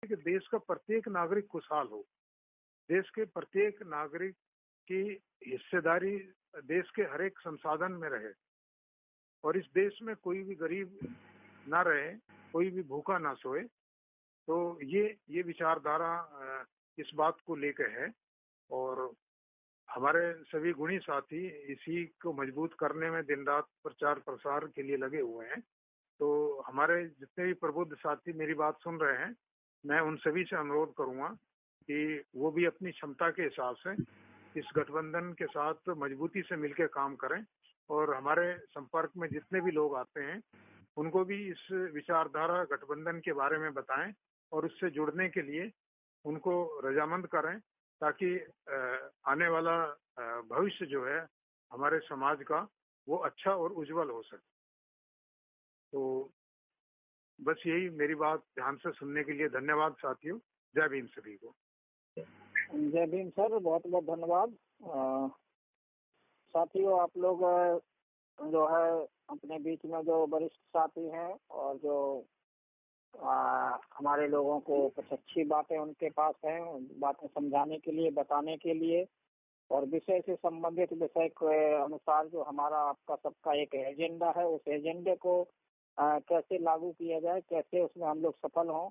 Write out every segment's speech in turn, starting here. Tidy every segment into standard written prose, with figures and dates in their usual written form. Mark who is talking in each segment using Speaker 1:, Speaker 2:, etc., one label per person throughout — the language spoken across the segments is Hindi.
Speaker 1: कि देश का प्रत्येक नागरिक खुशहाल हो, देश के प्रत्येक नागरिक की हिस्सेदारी देश के हर एक संसाधन में रहे और इस देश में कोई भी गरीब ना रहे, कोई भी भूखा ना सोए। तो ये विचारधारा इस बात को लेकर है और हमारे सभी गुणी साथी इसी को मजबूत करने में दिन रात प्रचार प्रसार के लिए लगे हुए हैं। तो हमारे जितने भी प्रबुद्ध साथी मेरी बात सुन रहे हैं, मैं उन सभी से अनुरोध करूंगा कि वो भी अपनी क्षमता के हिसाब से इस गठबंधन के साथ मजबूती से मिलकर काम करें और हमारे संपर्क में जितने भी लोग आते हैं उनको भी इस विचारधारा गठबंधन के बारे में बताएं और उससे जुड़ने के लिए उनको रजामंद करें, ताकि आने वाला भविष्य जो है हमारे समाज का वो अच्छा और उज्जवल हो सके। तो बस यही, मेरी बात ध्यान से सुनने के लिए धन्यवाद साथियों। जय भीम सभी को।
Speaker 2: जय भीम सर, बहुत बहुत धन्यवाद। साथियों, आप लोग जो है अपने बीच में जो वरिष्ठ साथी हैं और जो हमारे लोगों को कुछ अच्छी बातें उनके पास हैं, बातें समझाने के लिए, बताने के लिए और विषय से संबंधित विषय के अनुसार जो हमारा आपका सबका एक एजेंडा है, उस एजेंडे को कैसे लागू किया जाए, कैसे उसमें हम लोग सफल हों,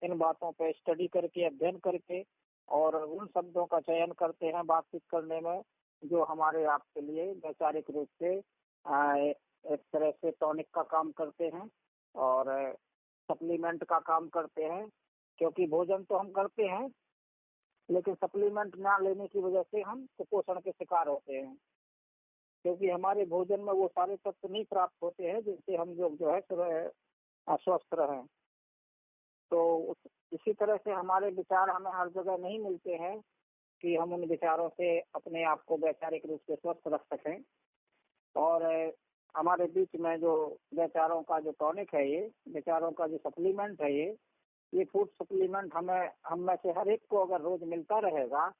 Speaker 2: इन बातों पर स्टडी करके, अध्ययन करके और उन शब्दों का चयन करते हैं बातचीत करने में जो हमारे आपके लिए वैचारिक रूप से एक तरह से टॉनिक का काम करते हैं और सप्लीमेंट का काम करते हैं। क्योंकि भोजन तो हम करते हैं लेकिन सप्लीमेंट ना लेने की वजह से हम कुपोषण के शिकार होते हैं, क्योंकि हमारे भोजन में वो सारे तत्व नहीं प्राप्त होते हैं जिससे हम लोग जो है स्वस्थ रहें। तो इसी तरह से हमारे विचार हमें हर जगह नहीं मिलते हैं कि हम उन विचारों से अपने आप को वैचारिक रूप से स्वस्थ रख सकें। और हमारे बीच में जो विचारों का जो टॉनिक है, ये विचारों का जो सप्लीमेंट है, ये फूड सप्लीमेंट हम में से हर एक को अगर रोज मिलता रहेगा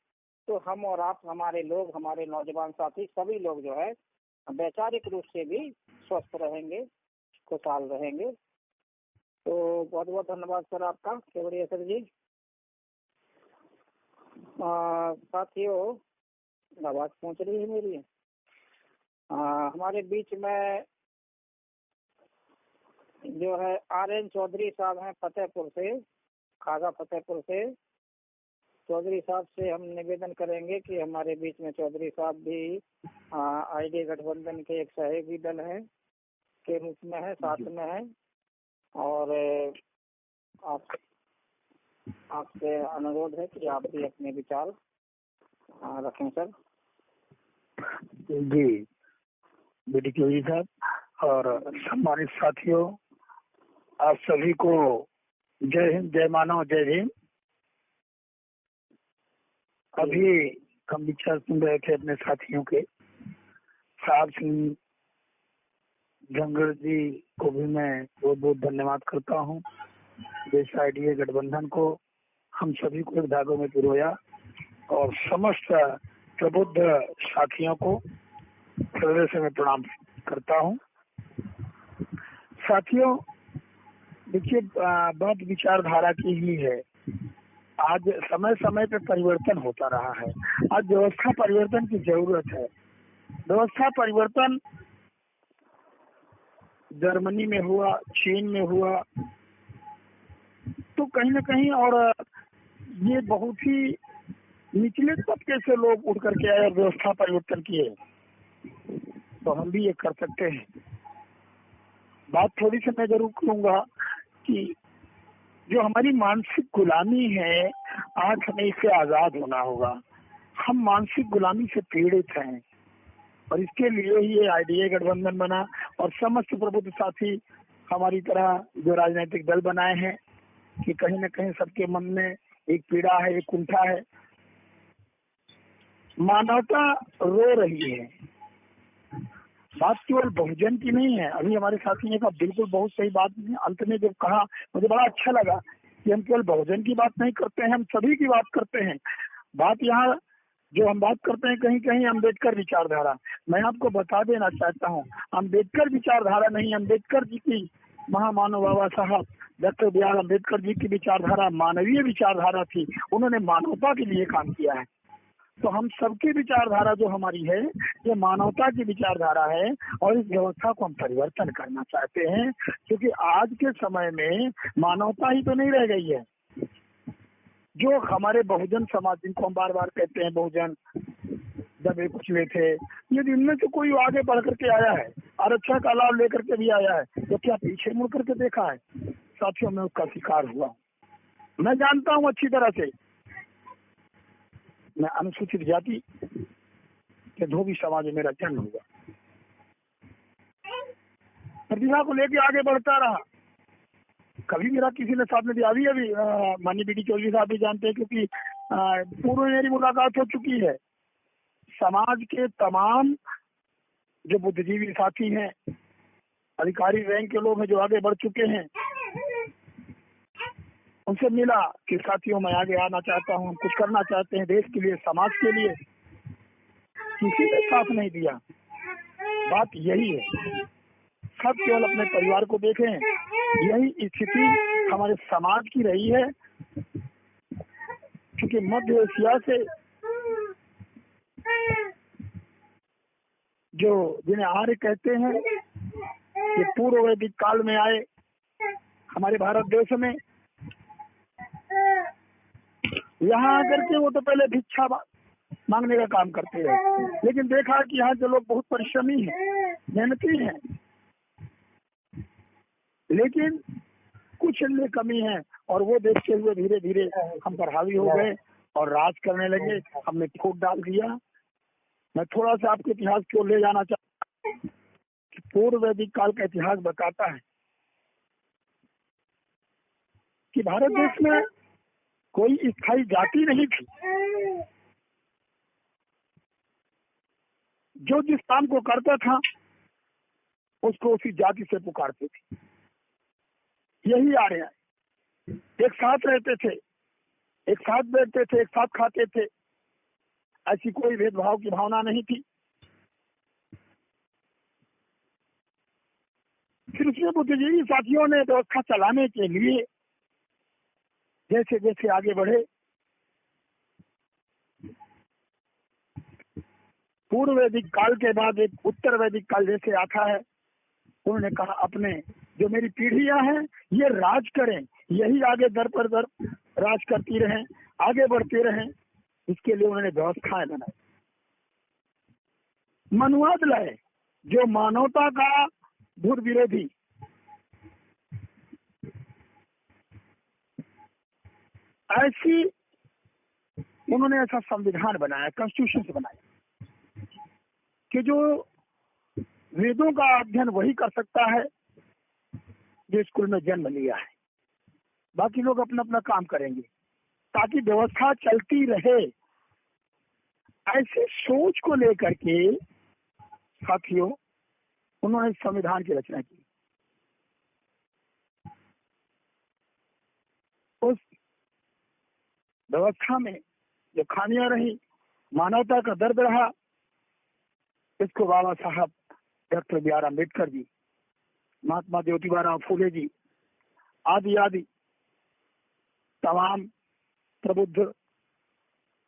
Speaker 2: तो हम और आप, हमारे लोग, हमारे नौजवान साथी, सभी लोग जो है वैचारिक रूप से भी स्वस्थ रहेंगे, खुशहाल रहेंगे। तो बहुत बहुत धन्यवाद सर आपका, केवड़िया सर जी। साथियों, आवाज पहुंच रही है मेरी? हमारे बीच में जो है RN चौधरी साहब हैं फतेहपुर से, खागा फतेहपुर से। चौधरी साहब से हम निवेदन करेंगे कि हमारे बीच में चौधरी साहब भी ID गठबंधन के एक सहयोगी दल है के रूप में है, साथ में है और आपसे अनुरोध है कि आप भी अपने विचार रखें सर।
Speaker 3: जी बीडी चौधरी साहब और सम्मानित साथियों, आप सभी को जय हिंद, जय मानव, जय भीम। अभी हम विचार सुन रहे थे अपने साथियों के। साहब सिंह जंगल जी को भी मैं बहुत बहुत धन्यवाद करता हूँ। देश IDA गठबंधन को, हम सभी को एक धागों में पिरोया और समस्त प्रबुद्ध साथियों को हृदय से मैं प्रणाम करता हूँ। साथियों, देखिए, बात विचारधारा की ही है। आज समय समय पे परिवर्तन होता रहा है। आज व्यवस्था परिवर्तन की जरूरत है। व्यवस्था परिवर्तन जर्मनी में हुआ, चीन में हुआ, तो कहीं न कहीं, और ये बहुत ही निचले तबके से लोग उठ करके आए और व्यवस्था परिवर्तन किए, तो हम भी ये कर सकते हैं। बात थोड़ी सी मैं जरूर करूंगा कि जो हमारी मानसिक गुलामी है, आज हमें इससे आजाद होना होगा। हम मानसिक गुलामी से पीड़ित हैं और इसके लिए ही ये IDA गठबंधन बना और समस्त प्रबुद्ध साथी हमारी तरह जो राजनीतिक दल बनाए हैं कि कहीं न कहीं सबके मन में एक पीड़ा है, एक कुंठा है। मानवता रो रही है। बात केवल बहुजन की नहीं है। अभी हमारे साथी ने कहा, बिल्कुल बहुत सही बात है। अंत में जब कहा, मुझे बड़ा अच्छा लगा कि हम केवल बहुजन की बात नहीं करते हैं, हम सभी की बात करते हैं। बात यहाँ जो हम बात करते हैं, कहीं कहीं अम्बेडकर विचारधारा, मैं आपको बता देना चाहता हूँ, अम्बेडकर विचारधारा नहीं, अम्बेडकर जी की महामानव बाबा साहब doctor B are Ambedkar ji की विचारधारा मानवीय विचारधारा थी, उन्होंने मानवता के लिए काम किया है। तो हम सबकी विचारधारा जो हमारी है ये मानवता की विचारधारा है और इस व्यवस्था को हम परिवर्तन करना चाहते हैं, क्योंकि आज के समय में मानवता ही तो नहीं रह गई है। जो हमारे बहुजन समाज, जिनको हम बार बार कहते हैं बहुजन, दबे कुचले थे, यदि इनमें से कोई आगे बढ़ करके आया है, आरक्षण का लाभ लेकर के भी आया है, तो क्या पीछे मुड़ करके देखा है? साथियों, मैं उसका शिकार हुआ। मैं जानता हूँ अच्छी तरह से, मैं अनुसूचित जाति के धोबी समाज में मेरा जन्म हुआ, प्रतिभा को लेके आगे बढ़ता रहा। कभी मेरा किसी ने साथ में दिया, अभी माननीय बीडी चौधरी साहब भी जानते हैं, क्योंकि पूर्व मेरी मुलाकात हो चुकी है। समाज के तमाम जो बुद्धिजीवी साथी हैं, अधिकारी रैंक के लोग हैं जो आगे बढ़ चुके हैं, उनसे मिला कि साथियों मैं आगे आना चाहता हूँ, हम कुछ करना चाहते हैं देश के लिए, समाज के लिए। किसी ने साथ नहीं दिया। बात यही है, सब केवल अपने परिवार को देखें। यही स्थिति हमारे समाज की रही है, क्योंकि मध्य एशिया से जो जिन्हें आर्य कहते हैं, ये पूर्व वैदिक काल में आए हमारे भारत देश में। यहाँ आकर के वो तो पहले भिक्षा मांगने का काम करते हैं, लेकिन देखा कि यहाँ के लोग बहुत परिश्रमी हैं, मेहनती हैं, लेकिन कुछ इनमें कमी है। और वो देखते हुए धीरे धीरे हम पर हावी हो गए और राज करने लगे, हमने फूट डाल दिया। मैं थोड़ा सा आपके इतिहास की ओर ले जाना चाहता हूँ। पूर्व वैदिक काल का इतिहास बताता है कि भारत देश में कोई स्थायी जाति नहीं थी। जो जिस काम को करता था उसको उसी जाति से पुकारते थे। यही आ रहा है, एक साथ रहते थे, एक साथ बैठते थे, एक साथ खाते थे, ऐसी कोई भेदभाव की भावना नहीं थी। फिर उसमें बुद्धिजीवी साथियों ने व्यवस्था चलाने के लिए जैसे जैसे आगे बढ़े, पूर्व वैदिक काल के बाद एक उत्तर वैदिक काल जैसे आता है, उन्होंने कहा अपने जो मेरी पीढ़ियां हैं ये राज करें, यही आगे दर पर दर राज करती रहें, आगे बढ़ते रहें। इसके लिए उन्होंने व्यवस्थाएं बनाई, मनुवाद लाए जो मानवता का धुर विरोधी। ऐसी उन्होंने ऐसा संविधान बनाया, कॉन्स्टिट्यूशन बनाया कि जो वेदों का अध्ययन वही कर सकता है जो स्कूल में जन्म लिया है, बाकी लोग अपना अपना काम करेंगे ताकि व्यवस्था चलती रहे। ऐसी सोच को लेकर के साथियों उन्होंने संविधान की रचना की। उस व्यवस्था में जो खामियां रही, मानवता का दर्द रहा, इसको बाबा साहब doctor B are Ambedkar ji, Mahatma Jyotiba Phule ji आदि आदि तमाम प्रबुद्ध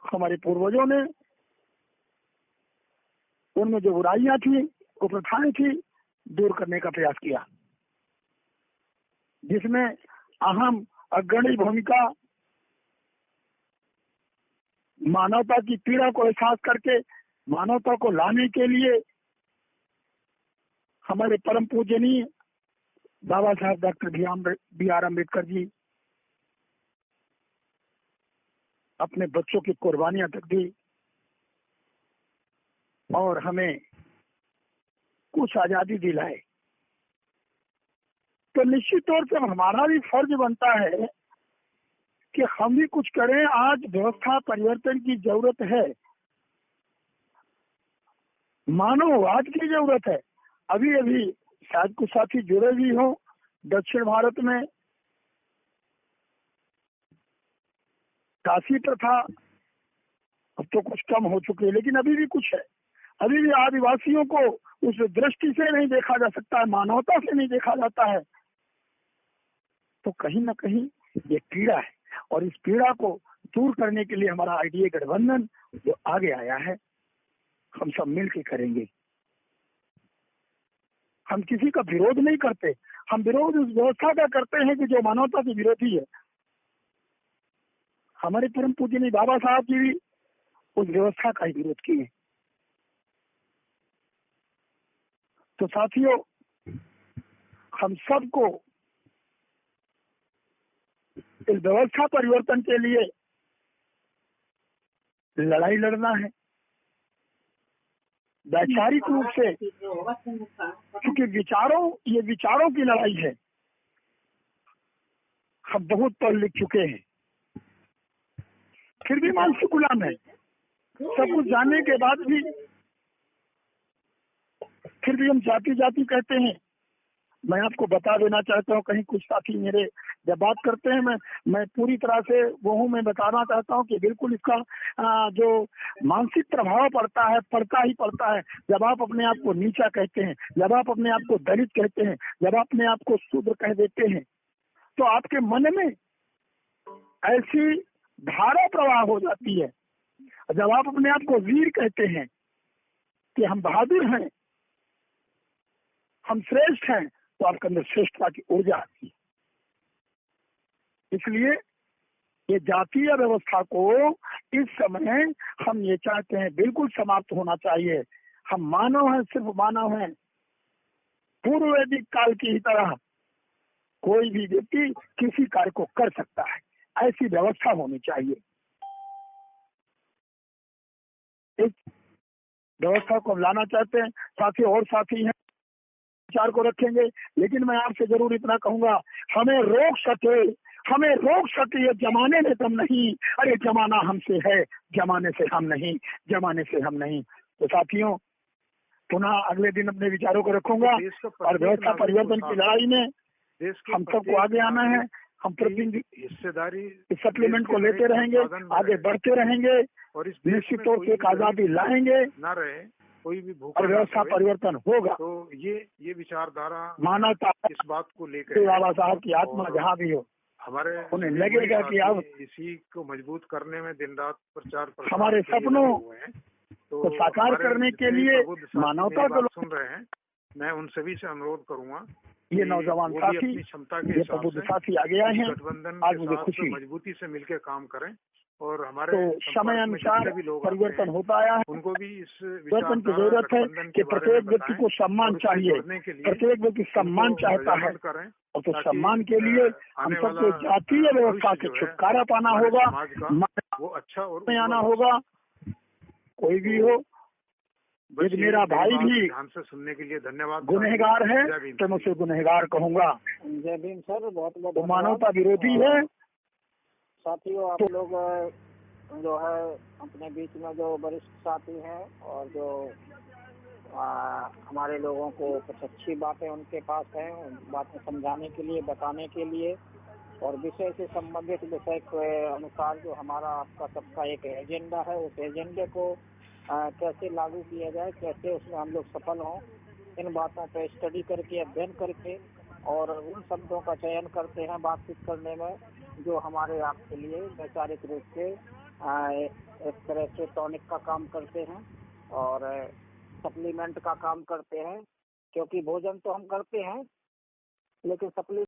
Speaker 3: हमारे पूर्वजों ने उनमें जो बुराइयां थी, कुप्रथाएं थी, दूर करने का प्रयास किया, जिसमें अहम अग्रणी भूमिका मानवता की पीड़ा को एहसास करके मानवता को लाने के लिए हमारे परम पूजनीय बाबा साहब doctor B are Ambedkar ji अपने बच्चों की कुर्बानियां तक दी और हमें कुछ आजादी दिलाए। तो निश्चित तौर से हमारा भी फर्ज बनता है कि हम भी कुछ करें। आज व्यवस्था परिवर्तन की जरूरत है, मानववाद की जरूरत है। अभी अभी शायद कुछ साथी जुड़े भी हो, दक्षिण भारत में काशी प्रथा अब तो कुछ कम हो चुकी है, लेकिन अभी भी कुछ है। अभी भी आदिवासियों को उस दृष्टि से नहीं देखा जा सकता है, मानवता से नहीं देखा जाता है तो कहीं ना कहीं ये पीड़ा है, और इस पीड़ा को दूर करने के लिए हमारा आईडीए गठबंधन जो आगे आया है, हम सब मिलकर करेंगे। हम किसी का विरोध नहीं करते, हम विरोध उस व्यवस्था का करते हैं कि जो मानवता के विरोधी है। हमारे परम पूजनीय बाबा साहब जी भी उस व्यवस्था का ही विरोध किए। तो साथियों, हम सबको इस व्यवस्था परिवर्तन के लिए लड़ाई लड़ना है, वैचारिक रूप से, क्योंकि ये विचारों की लड़ाई है। हम बहुत पढ़ लिख चुके हैं, फिर भी मानसिक गुलाम है। सब कुछ जानने के बाद भी फिर भी हम जाति जाति कहते हैं। मैं आपको बता देना चाहता हूँ, कहीं कुछ साथी मेरे जब बात करते हैं, मैं पूरी तरह से वो हूँ, मैं बताना चाहता हूँ कि बिल्कुल इसका जो मानसिक प्रभाव पड़ता है जब आप अपने आप को नीचा कहते हैं, जब आप अपने आप को दलित कहते हैं, जब आप अपने आप को शूद्र कह देते हैं, तो आपके मन में ऐसी धारा प्रवाह हो जाती है। जब आप अपने आप को वीर कहते हैं कि हम बहादुर हैं, हम श्रेष्ठ हैं, तो आपके अंदर श्रेष्ठता की ऊर्जा आती है। इसलिए ये जातीय व्यवस्था को इस समय हम ये चाहते हैं बिल्कुल समाप्त होना चाहिए। हम मानव हैं, सिर्फ मानव हैं। पूर्व वैदिक काल की ही तरह कोई भी व्यक्ति किसी कार्य को कर सकता है, ऐसी व्यवस्था होनी चाहिए। इस व्यवस्था को हम लाना चाहते हैं। साथी और साथी हैं, विचार को रखेंगे, लेकिन मैं आपसे जरूर इतना कहूंगा, हमें रोक सके ये जमाने में दम नहीं। अरे जमाना हमसे है, जमाने से हम नहीं। तो साथियों, पुनः अगले दिन अपने विचारों को रखूंगा, और व्यवस्था परिवर्तन की लड़ाई में हम सबको आगे आना है। हम प्रतिदिन
Speaker 1: हिस्सेदारी
Speaker 3: इस सप्लीमेंट को लेते रहेंगे, आगे बढ़ते रहेंगे, और निश्चित तौर से एक आजादी लाएंगे,
Speaker 1: न रहे कोई भी भूखा,
Speaker 3: और व्यवस्था परिवर्तन होगा।
Speaker 1: तो ये विचारधारा
Speaker 3: मानवता
Speaker 1: इस बात को लेकर
Speaker 3: बाबा साहब की आत्मा जहाँ भी हो,
Speaker 1: हमारे
Speaker 3: उन्हें लगेगा कि अब
Speaker 1: इसी को मजबूत करने में दिन रात प्रचार
Speaker 3: हमारे सपनों को साकार करने के लिए मानवता को
Speaker 1: सुन रहे हैं। मैं उन सभी से अनुरोध करूंगा,
Speaker 3: ये नौजवान साथी,
Speaker 1: क्षमता के
Speaker 3: ये प्रबुद्ध साथी आ गया है,
Speaker 1: गठबंधन
Speaker 3: आज मुझे खुशी,
Speaker 1: मजबूती से मिलकर काम करें, और हमारे
Speaker 3: तो समय अनुसार परिवर्तन होता आया है।
Speaker 1: उनको भी इस
Speaker 3: परिवर्तन की जरूरत है कि प्रत्येक व्यक्ति को सम्मान चाहिए, प्रत्येक व्यक्ति सम्मान चाहता है, और तो सम्मान के लिए हम सबको जातीय व्यवस्था से छुटकारा पाना होगा,
Speaker 1: वो अच्छा और
Speaker 3: में आना होगा। कोई भी हो, यदि मेरा भाई भी
Speaker 1: ध्यान से सुनने के लिए धन्यवाद
Speaker 3: गुनहगार है तो मैं उसे गुनहगार कहूंगा।
Speaker 2: जय भीम सर, बहुत बहुत
Speaker 3: वो मानवता विरोधी है।
Speaker 2: साथियों, आप लोग जो है अपने बीच में जो वरिष्ठ साथी हैं, और जो हमारे लोगों को कुछ अच्छी बातें उनके पास हैं, बातें समझाने के लिए, बताने के लिए, और विषय से संबंधित विषय के अनुसार जो हमारा आपका सबका एक एजेंडा है, उस एजेंडे को कैसे लागू किया जाए, कैसे उसमें हम लोग सफल हों, इन बातों पर स्टडी करके, अध्ययन करके, और उन शब्दों का चयन करते हैं बातचीत करने में, जो हमारे आपके लिए वैचारिक रूप से एक तरह से टॉनिक का काम करते हैं और सप्लीमेंट का काम करते हैं। क्योंकि भोजन तो हम करते हैं, लेकिन सप्लीमेंट